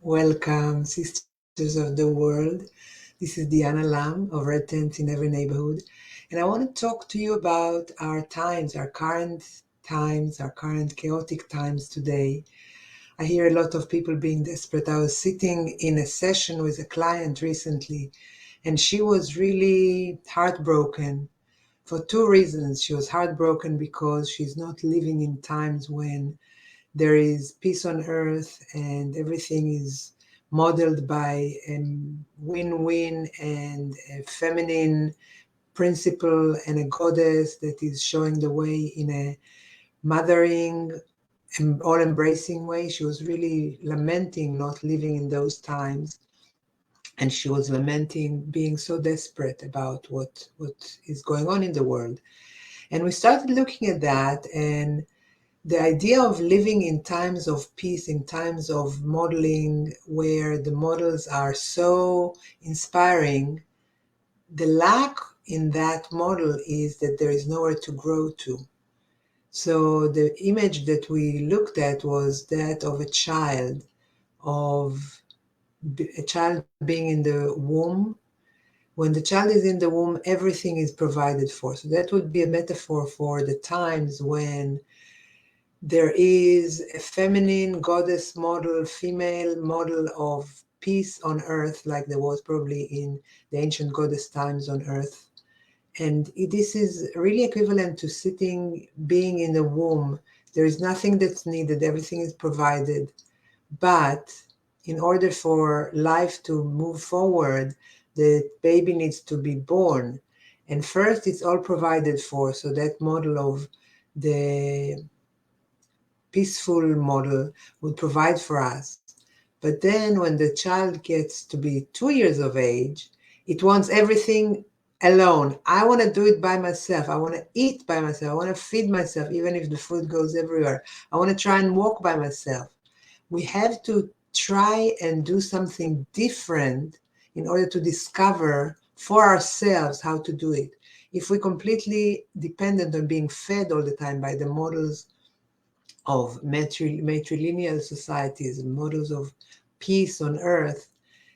Welcome, sisters of the world. This is DeAnna Lam of Red Tents in Every Neighborhood. And I want to talk to you about our times, our current chaotic times today. I hear a lot of people being desperate. I was sitting in a session with a client recently, and she was really heartbroken for two reasons. She was heartbroken because she's not living in times when there is peace on earth and everything is modeled by a win-win and a feminine principle and a goddess that is showing the way in a mothering and all embracing way. She was really lamenting not living in those times, and she was lamenting being so desperate about what is going on in the world. And we started looking at that, and the idea of living in times of peace, in times of modeling where the models are so inspiring, the lack in that model is that there is nowhere to grow to. So the image that we looked at was that of of a child being in the womb. When the child is in the womb, everything is provided for. So that would be a metaphor for the times when there is a feminine goddess model, female model of peace on earth, like there was probably in the ancient goddess times on earth. And this is really equivalent to being in the womb. There is nothing that's needed, everything is provided. But in order for life to move forward, the baby needs to be born. And first, it's all provided for. So that model of the peaceful model would provide for us. But then when the child gets to be 2 years of age, it wants everything alone. I want to do it by myself. I want to eat by myself. I want to feed myself, even if the food goes everywhere. I want to try and walk by myself. We have to try and do something different in order to discover for ourselves how to do it. If we're completely dependent on being fed all the time by the models of matrilineal societies and models of peace on earth,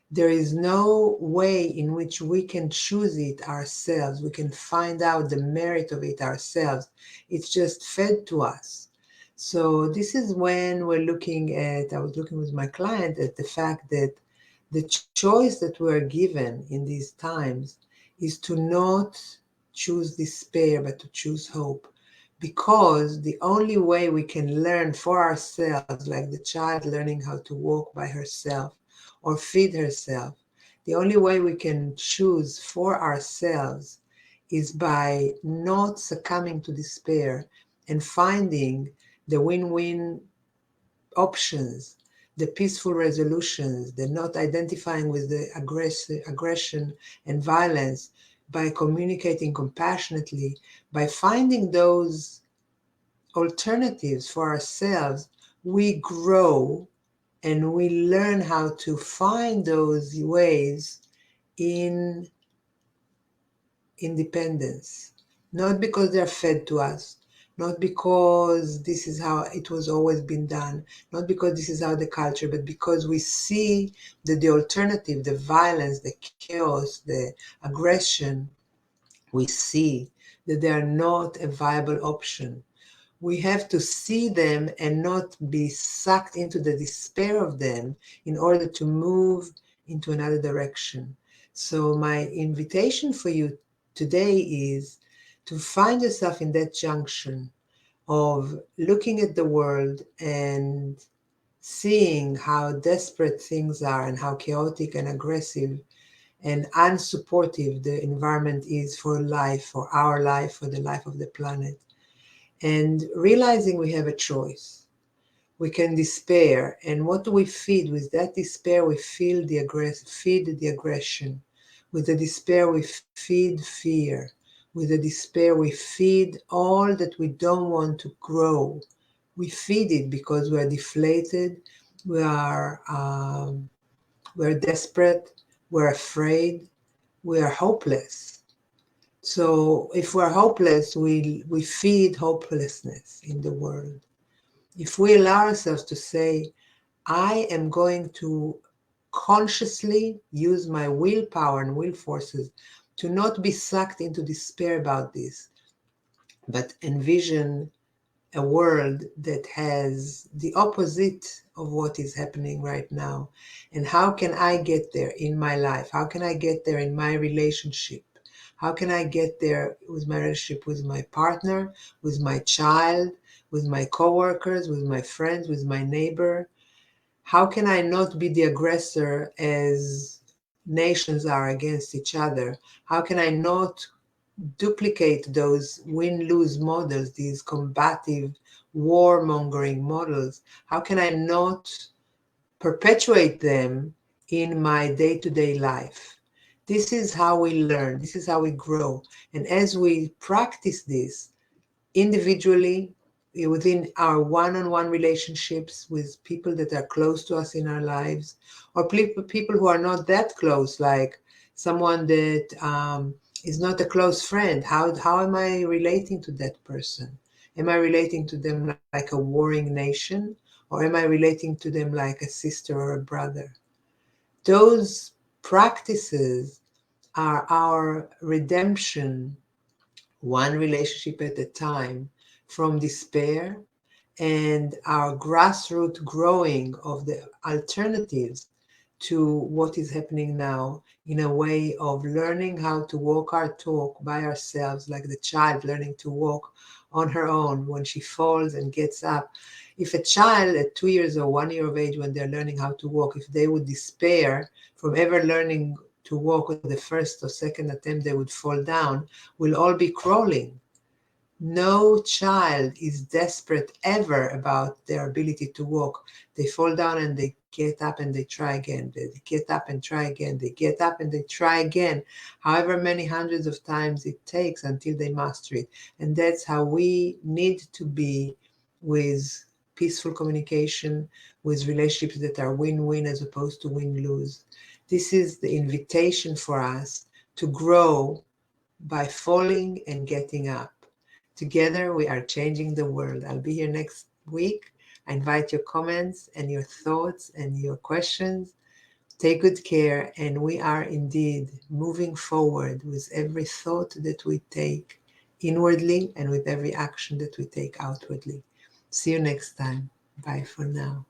there is no way in which we can choose it ourselves. We can find out the merit of it ourselves. It's just fed to us. So this is when I was looking with my client at the fact that the choice that we're given in these times is to not choose despair, but to choose hope. Because the only way we can learn for ourselves, like the child learning how to walk by herself or feed herself, the only way we can choose for ourselves is by not succumbing to despair and finding the win-win options, the peaceful resolutions, the not identifying with the aggression and violence, by communicating compassionately, by finding those alternatives for ourselves, we grow and we learn how to find those ways in independence, not because they're fed to us, not because this is how it was always been done, not because this is how the culture, but because we see that the alternative, the violence, the chaos, the aggression, we see that they are not a viable option. We have to see them and not be sucked into the despair of them in order to move into another direction. So my invitation for you today is to find yourself in that junction of looking at the world and seeing how desperate things are and how chaotic and aggressive and unsupportive the environment is for life, for our life, for the life of the planet. And realizing we have a choice. We can despair, and what do we feed? With that despair, we feed the aggression. With the despair, we feed fear. With the despair, we feed all that we don't want to grow. We feed it because we are deflated, we are we're desperate, we're afraid, we are hopeless. So if we're hopeless, we feed hopelessness in the world. If we allow ourselves to say, I am going to consciously use my willpower and will forces to not be sucked into despair about this, but envision a world that has the opposite of what is happening right now. And how can I get there in my life? How can I get there in my relationship? How can I get there with my relationship with my partner, with my child, with my coworkers, with my friends, with my neighbor? How can I not be the aggressor as nations are against each other? How can I not duplicate those win-lose models, these combative, warmongering models? How can I not perpetuate them in my day-to-day life? This is how we learn. This is how we grow. And as we practice this individually, within our one-on-one relationships with people that are close to us in our lives, or people who are not that close, like someone that is not a close friend. How am I relating to that person? Am I relating to them like a warring nation, or am I relating to them like a sister or a brother? Those practices are our redemption, one relationship at a time, from despair, and our grassroots growing of the alternatives to what is happening now, in a way of learning how to walk our talk by ourselves, like the child learning to walk on her own when she falls and gets up. If a child at 2 years or 1 year of age, when they're learning how to walk, if they would despair from ever learning to walk with the first or second attempt, they would fall down, we'll all be crawling. No child is desperate ever about their ability to walk. They fall down and they get up and they try again. They get up and try again. They get up and they try again, however many hundreds of times it takes until they master it. And that's how we need to be with peaceful communication, with relationships that are win-win as opposed to win-lose. This is the invitation for us to grow by falling and getting up. Together, we are changing the world. I'll be here next week. I invite your comments and your thoughts and your questions. Take good care, and we are indeed moving forward with every thought that we take inwardly and with every action that we take outwardly. See you next time. Bye for now.